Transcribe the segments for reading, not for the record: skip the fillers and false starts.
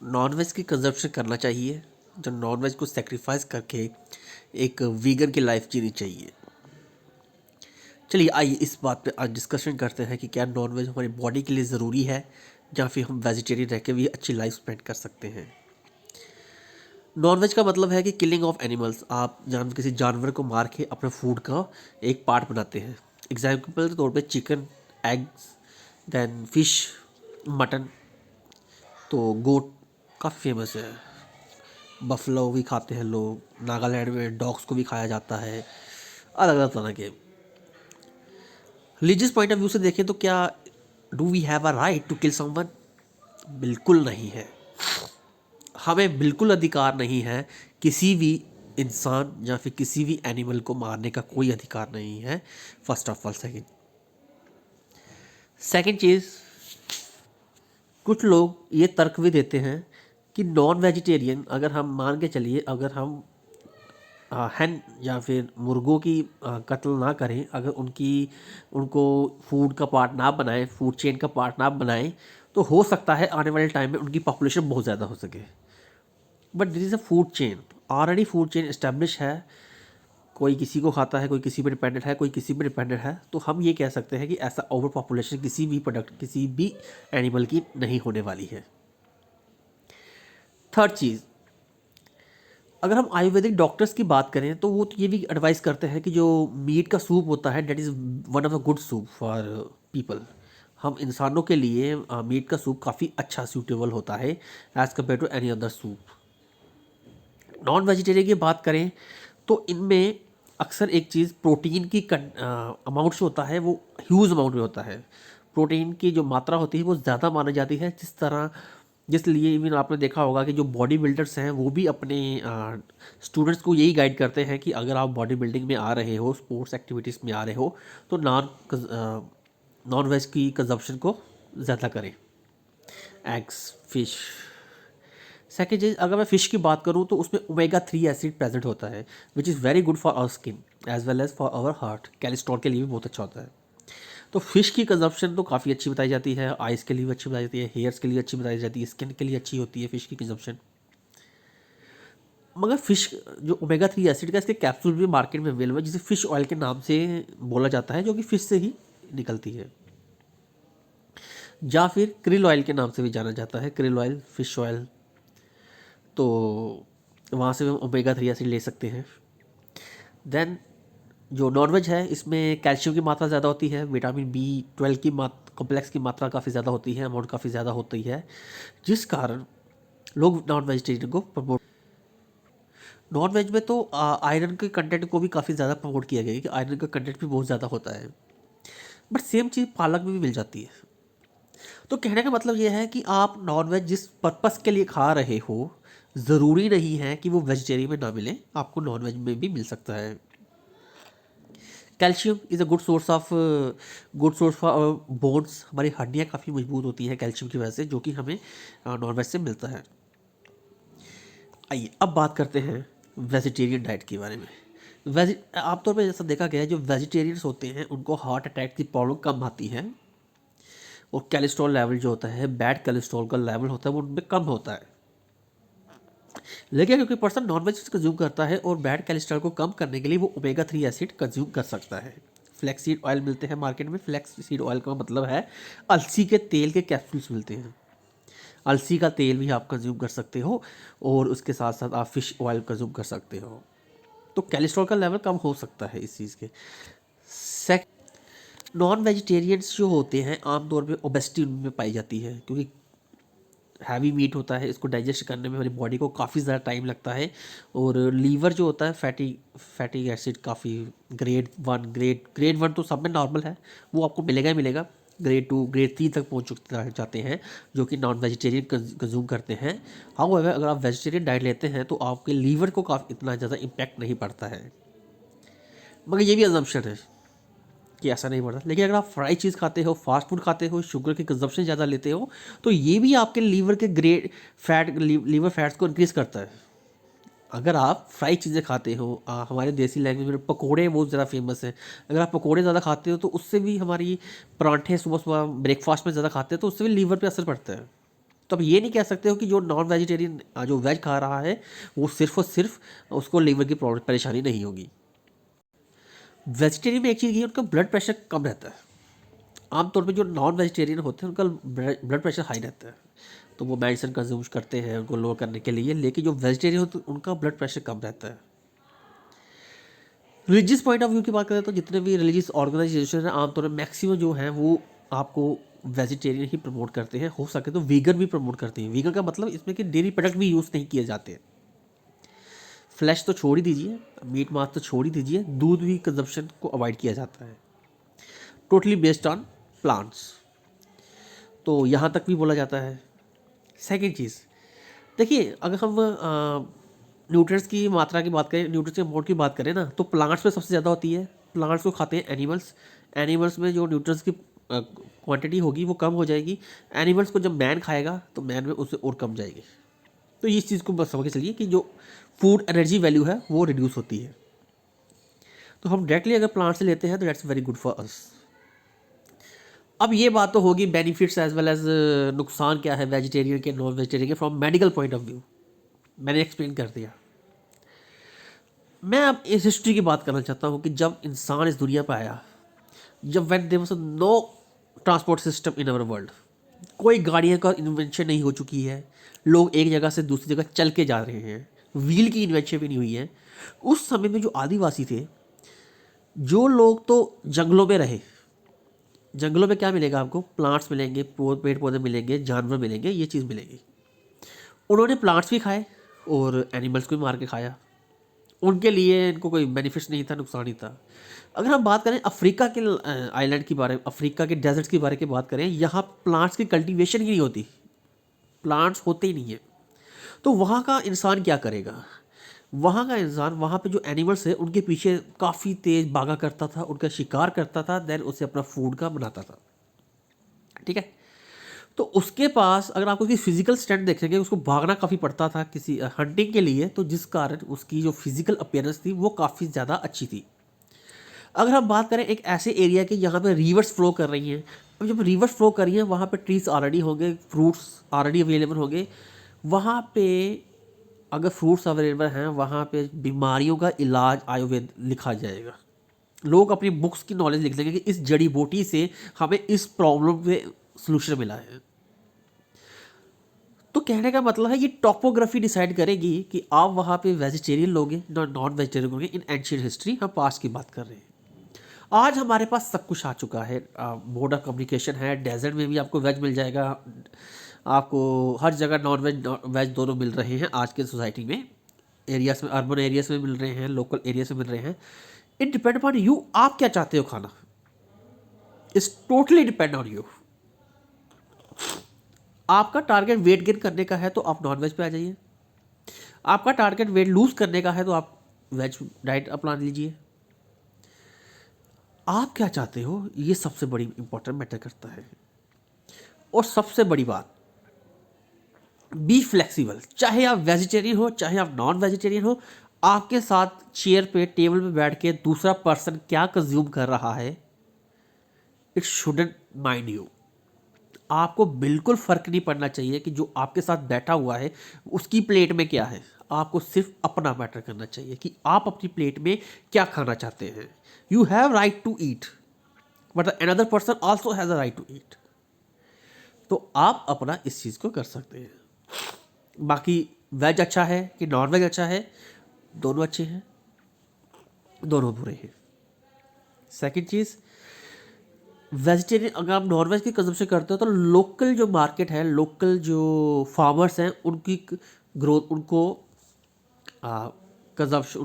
Nonveg की consumption करना चाहिए, जो नॉनवेज को सेक्रीफाइस करके एक वीगन की लाइफ जीनी चाहिए। चलिए आइए इस बात पे आज डिस्कशन करते हैं कि क्या नॉनवेज हमारी बॉडी के लिए ज़रूरी है या फिर हम वेजिटेरियन रह के भी अच्छी लाइफ स्पेंड कर सकते हैं। नॉनवेज का मतलब है कि किलिंग ऑफ एनिमल्स, आप किसी जानवर को मार के अपने फूड का एक पार्ट बनाते हैं। एग्जाम्पल के तौर पे chicken, eggs, then fish, mutton. तो गोट काफ़ी फेमस है, बफलो भी खाते हैं लोग, नागालैंड में डॉग्स को भी खाया जाता है, अलग अलग तरह के। रिलीजियस पॉइंट ऑफ व्यू से देखें तो क्या do we have a right to kill someone? बिल्कुल नहीं है। हमें बिल्कुल अधिकार नहीं है, किसी भी इंसान या फिर किसी भी एनिमल को मारने का कोई अधिकार नहीं है, फर्स्ट ऑफ ऑल। सेकंड चीज़, कुछ लोग ये तर्क भी देते हैं कि नॉन वेजिटेरियन, अगर हम मान के चलिए, अगर हम हैन या फिर मुर्गों की कत्ल ना करें, अगर उनको फूड का पार्ट ना बनाएं, फूड चेन का पार्ट ना बनाएं, तो हो सकता है आने वाले टाइम में उनकी पॉपुलेशन बहुत ज़्यादा हो सके। But this is a food chain, already food chain establish है। कोई किसी को खाता है, कोई किसी पर डिपेंडेंट है, कोई किसी पर डिपेंडेंट है। तो हम ये कह सकते हैं कि ऐसा ओवर पॉपुलेशन किसी भी प्रोडक्ट, किसी भी एनिमल की नहीं होने वाली है। थर्ड चीज़, अगर हम आयुर्वेदिक डॉक्टर्स की बात करें तो वो तो ये भी एडवाइस करते हैं कि जो मीट का सूप होता है, that is one of the good soup for people. हम इंसानों के लिए मीट का सूप काफ़ी अच्छा सूटेबल होता है as compare to any other soup. Non vegetarian की बात करें तो इनमें अक्सर एक चीज़, प्रोटीन की अमाउंट जो होता है वो ह्यूज अमाउंट में होता है। प्रोटीन की जो मात्रा होती है वो ज़्यादा मानी जाती है, जिस लिए इवन आपने देखा होगा कि जो बॉडी बिल्डर्स हैं वो भी अपने स्टूडेंट्स को यही गाइड करते हैं कि अगर आप बॉडी बिल्डिंग में आ रहे हो, स्पोर्ट्स एक्टिविटीज़ में आ रहे हो, तो नॉन वेज की कंजप्शन को ज़्यादा करें। Eggs, fish. सेकेंड चीज़, अगर मैं फ़िश की बात करूँ तो उसमें ओमेगा 3 एसिड प्रेजेंट होता है, which is very good for our skin as well as for our heart. Cholesterol के लिए भी बहुत अच्छा होता है। तो फ़िश की कंजप्शन तो काफ़ी अच्छी बताई जाती है, आइज़ के लिए भी अच्छी बताई जाती है, हेयर्स के लिए अच्छी बताई जाती है, स्किन के लिए अच्छी होती है फ़िश की कंजप्शन। मगर फ़िश जो ओमेगा 3 एसिड का, इसके कैप्सूल भी मार्केट में अवेलेबल है, जिसे फ़िश ऑयल के नाम से बोला जाता है, जो कि फ़िश से ही निकलती है, या फिर क्रिल ऑयल के नाम से भी जाना जाता है, क्रिल ऑयल, फ़िश ऑयल। तो वहाँ से हम ओमेगा 3 एसिड ले सकते हैं। देन जो नॉनवेज है, इसमें कैल्शियम की मात्रा ज़्यादा होती है, विटामिन B12 की कॉम्प्लेक्स की मात्रा काफ़ी ज़्यादा होती है, अमाउंट काफ़ी ज़्यादा होती है, जिस कारण लोग नॉन वेजिटेरियन को प्रमोट। नॉन वेज में तो आयरन के कंटेंट को भी काफ़ी ज़्यादा प्रमोट किया गया है कि आयरन का कंटेंट भी बहुत ज़्यादा होता है। बट सेम चीज़ पालक में भी मिल जाती है। तो कहने का मतलब ये है कि आप नॉन वेज जिस पर्पस के लिए खा रहे हो, ज़रूरी नहीं है कि वो वेजिटेरियन में ना मिले, आपको नॉन वेज में भी मिल सकता है। Calcium is a good source for bones. हमारी हड्डियाँ काफ़ी मजबूत होती हैं कैल्शियम की वजह से, जो कि हमें नॉन वेज से मिलता है। आइए अब बात करते हैं वेजिटेरियन डाइट के बारे में। आमतौर पर जैसा देखा गया है, जो वेजिटेरियंस होते हैं उनको हार्ट अटैक की प्रॉब्लम कम आती है, और कोलेस्ट्रॉल लेवल जो होता है, बैड कोलेस्ट्रॉल का लेवल होता है, वो उनमें कम होता है। लेकिन क्योंकि पर्सन नॉनवेज कंज्यूम करता है और बैड कोलेस्ट्रॉल को कम करने के लिए वो ओमेगा 3 एसिड कंज्यूम कर सकता है। फ्लैक्स सीड ऑयल मिलते हैं मार्केट में। फ्लैक्स सीड ऑयल का मतलब है अलसी के तेल के कैप्सूल्स मिलते हैं। अलसी का तेल भी आप कंज्यूम कर सकते हो, और उसके साथ साथ आप फिश ऑयल कंज्यूम कर सकते हो, तो कोलेस्ट्रॉल का लेवल कम हो सकता है इस चीज़ के। नॉन वेजिटेरियंस जो होते हैं आमतौर पे ओबेसिटी उनमें पाई जाती है, क्योंकि हैवी मीट होता है, इसको डाइजेस्ट करने में हमारी बॉडी को काफ़ी ज़्यादा टाइम लगता है। और लीवर जो होता है, फैटी एसिड काफ़ी ग्रेड 1 तो सब में नॉर्मल है, वो आपको मिलेगा ही मिलेगा। ग्रेड 2 ग्रेड 3 तक पहुंच जाते हैं जो कि नॉन वेजिटेरियन कंज्यूम करते हैं। हाउएवर अगर आप वेजिटेरियन डाइट लेते हैं तो आपके लीवर को काफ़ी इतना ज़्यादा इम्पैक्ट नहीं पड़ता है। मगर ये भी अजम्पशन है कि ऐसा नहीं बढ़ता। लेकिन अगर आप फ्राई चीज़ खाते हो, फास्ट फूड खाते हो, शुगर की कंजप्शन ज़्यादा लेते हो, तो ये भी आपके लीवर के लीवर फैट्स को इंक्रीज़ करता है। अगर आप फ्राई चीज़ें खाते हो, हमारे देसी लैंग्वेज में पकोड़े बहुत ज़्यादा फेमस हैं। अगर आप पकोड़े ज़्यादा खाते हो तो उससे भी हमारी, परांठे सुबह सुबह ब्रेकफास्ट में ज़्यादा खाते हो तो उससे भी लीवर पे असर पड़ता है। तो आप ये नहीं कह सकते हो कि जो नॉन वेजिटेरियन जो वेज खा रहा है वो सिर्फ और सिर्फ उसको लीवर की प्रॉब्लम परेशानी नहीं होगी। वेजिटेरियन में एक चीज़ ये उनका ब्लड प्रेशर कम रहता है। आमतौर पे जो नॉन वेजिटेरियन होते हैं उनका ब्लड प्रेशर हाई रहता है, तो वो मेडिसिन कंज्यूम करते हैं उनको लोअर करने के लिए, लेकिन जो वेजिटेरियन होते हैं उनका ब्लड प्रेशर कम रहता है। रिलीजियस पॉइंट ऑफ व्यू की बात करें तो जितने भी रिलीजियस ऑर्गेनाइजेशन हैं आमतौर पर मैक्सिमम जो है वो आपको वेजिटेरियन ही प्रमोट करते हैं, हो सके तो वीगन भी प्रमोट करते हैं। वीगन का मतलब इसमें कि डेयरी प्रोडक्ट भी यूज़ नहीं किए जाते हैं। फ्लैश तो छोड़ ही दीजिए, मीट मांस तो छोड़ ही दीजिए, दूध भी कंजप्शन को अवॉइड किया जाता है, टोटली बेस्ड ऑन प्लांट्स। तो यहाँ तक भी बोला जाता है। सेकेंड चीज़ देखिए, अगर हम न्यूट्रिएंट्स की मात्रा की बात करें, न्यूट्रिएंट्स के अमाउंट की बात करें ना, तो प्लांट्स में सबसे ज़्यादा होती है। प्लांट्स को खाते हैं एनिमल्स। एनिमल्स में जो न्यूट्रिएंट्स की क्वांटिटी होगी वो कम हो जाएगी। एनिमल्स को जब मैन खाएगा तो मैन में उससे और कम जाएगी। तो इस चीज़ को बस समझ के चलिए कि जो फूड एनर्जी वैल्यू है वो रिड्यूस होती है। तो हम डायरेक्टली अगर प्लांट से लेते हैं तो that's very good for us. अब ये बात तो होगी बेनिफिट्स एज वेल एज नुकसान क्या है वेजिटेरियन के नॉन वेजिटेरियन के from medical point of view. मैंने एक्सप्लेन कर दिया। मैं अब इस हिस्ट्री की बात करना चाहता हूँ कि जब इंसान इस दुनिया पर आया, जब when there was no transport system in our world, कोई गाड़ियों का इन्वेंशन नहीं हो चुकी है, लोग एक जगह से दूसरी जगह चल के जा रहे हैं, व्हील की इन्वेंशन भी नहीं हुई है। उस समय में जो आदिवासी थे, जो लोग तो जंगलों में रहे, जंगलों में क्या मिलेगा आपको? प्लांट्स मिलेंगे, पेड़ पौधे मिलेंगे, जानवर मिलेंगे, ये चीज़ मिलेगी। उन्होंने प्लांट्स भी खाए और एनिमल्स को भी मार के खाया। उनके लिए इनको कोई बेनिफिट्स नहीं था, नुकसान ही था। अगर हम बात करें अफ्रीका के आइलैंड की बारे, अफ्रीका के डेजर्ट्स की बारे की बात करें, यहाँ प्लांट्स की कल्टीवेशन ही नहीं होती, प्लांट्स होते ही नहीं है। तो वहाँ का इंसान क्या करेगा? वहाँ का इंसान, वहाँ पे जो एनिमल्स है उनके पीछे काफ़ी तेज़ भागा करता था, उनका शिकार करता था, देन उसे अपना फूड का बनाता था। ठीक है। तो उसके पास अगर आप उसकी फिजिकल स्ट्रेंथ देखेंगे, उसको भागना काफ़ी पड़ता था किसी हंटिंग के लिए, तो जिस कारण उसकी जो फिजिकल अपीयरेंस थी वो काफ़ी ज़्यादा अच्छी थी। अगर हम बात करें एक ऐसे एरिया की जहाँ पे रिवर्स फ्लो कर रही हैं, अब जब रिवर्स फ्लो कर रही हैं वहाँ पे ट्रीज ऑलरेडी होंगे, फ्रूट्स ऑलरेडी अवेलेबल होंगे, वहाँ पे अगर फ्रूट्स अवेलेबल हैं वहाँ पे बीमारियों का इलाज आयुर्वेद लिखा जाएगा। लोग अपनी बुक्स की नॉलेज लिख देंगे कि इस जड़ी बूटी से हमें इस प्रॉब्लम पे सोल्यूशन मिला है। तो कहने का मतलब है ये टॉपोग्राफी डिसाइड करेगी कि आप वहाँ पे वेजिटेरियन लोगे नॉन वेजिटेरियन लोगे। इन एंशियंट हिस्ट्री हम पास्ट की बात कर रहे हैं। आज हमारे पास सब कुछ आ चुका है, मोड ऑफ कम्युनिकेशन है, डेजर्ट में भी आपको वेज मिल जाएगा, आपको हर जगह नॉन वेज वेज दोनों मिल रहे हैं आज के सोसाइटी में। एरियाज में, अर्बन एरियाज में मिल रहे हैं, लोकल एरियाज में मिल रहे हैं। इट डिपेंड अपॉन यू, आप क्या चाहते हो खाना, it's totally depend on you. आपका टारगेट वेट गेन करने का है तो आप नॉन वेज पे आ जाइए, आपका टारगेट वेट लूज करने का है तो आप वेज डाइट अपना लीजिए। आप क्या चाहते हो ये सबसे बड़ी इंपॉर्टेंट मैटर करता है। और सबसे बड़ी बात, बी फ्लेक्सिबल। चाहे आप वेजिटेरियन हो चाहे आप नॉन वेजिटेरियन हो, आपके साथ चेयर पे टेबल पे बैठ के दूसरा पर्सन क्या कंज्यूम कर रहा है, इट शुडंट माइंड यू। आपको बिल्कुल फ़र्क नहीं पड़ना चाहिए कि जो आपके साथ बैठा हुआ है उसकी प्लेट में क्या है। आपको सिर्फ अपना मैटर करना चाहिए कि आप अपनी प्लेट में क्या खाना चाहते हैं। You have right to eat but another person also has a right to eat. तो आप अपना इस चीज़ को कर सकते हैं। बाकी वेज अच्छा है कि नॉन वेज अच्छा है, दोनों अच्छे हैं, दोनों बुरे हैं। सेकंड चीज़, वेजिटेरियन अगर आप नॉन वेज की कंजम्पशन करते हो तो लोकल जो मार्केट है, लोकल जो फार्मर्स हैं उनकी ग्रोथ, उनको कंजम्पशन,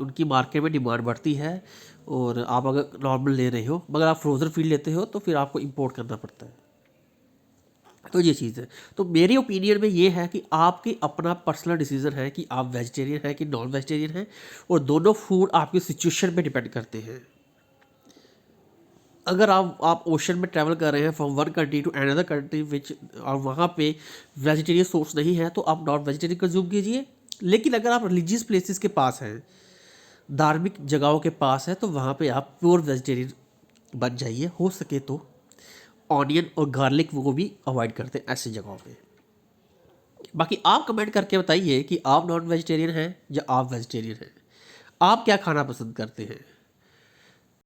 उनकी मार्केट में डिमांड बढ़ती है। और आप अगर नॉर्मल ले रहे हो, मगर आप फ्रोज़न फीड लेते हो तो फिर आपको इंपोर्ट करना पड़ता है। तो ये चीज़ है। तो मेरी ओपिनियन में ये है कि आपकी अपना पर्सनल डिसीजन है कि आप वेजिटेरियन हैं कि नॉन वेजिटेरियन हैं, और दोनों फूड आपकी सिचुएशन पे डिपेंड करते हैं। अगर आप ओशन में ट्रैवल कर रहे हैं from one country to another country which, और वहाँ पे वेजिटेरियन सोर्स नहीं है तो आप नॉन वेजिटेरियन कंज्यूम कीजिए। लेकिन अगर आप रिलीजियस प्लेसेस के पास हैं, धार्मिक जगहों के पास है, तो वहाँ पे आप प्योर वेजिटेरियन बन जाइए। हो सके तो ऑनियन और गार्लिक वो भी अवॉइड करते हैं ऐसी जगहों पे। बाकी आप कमेंट करके बताइए कि आप नॉन वेजिटेरियन हैं या आप वेजिटेरियन हैं, आप क्या खाना पसंद करते हैं।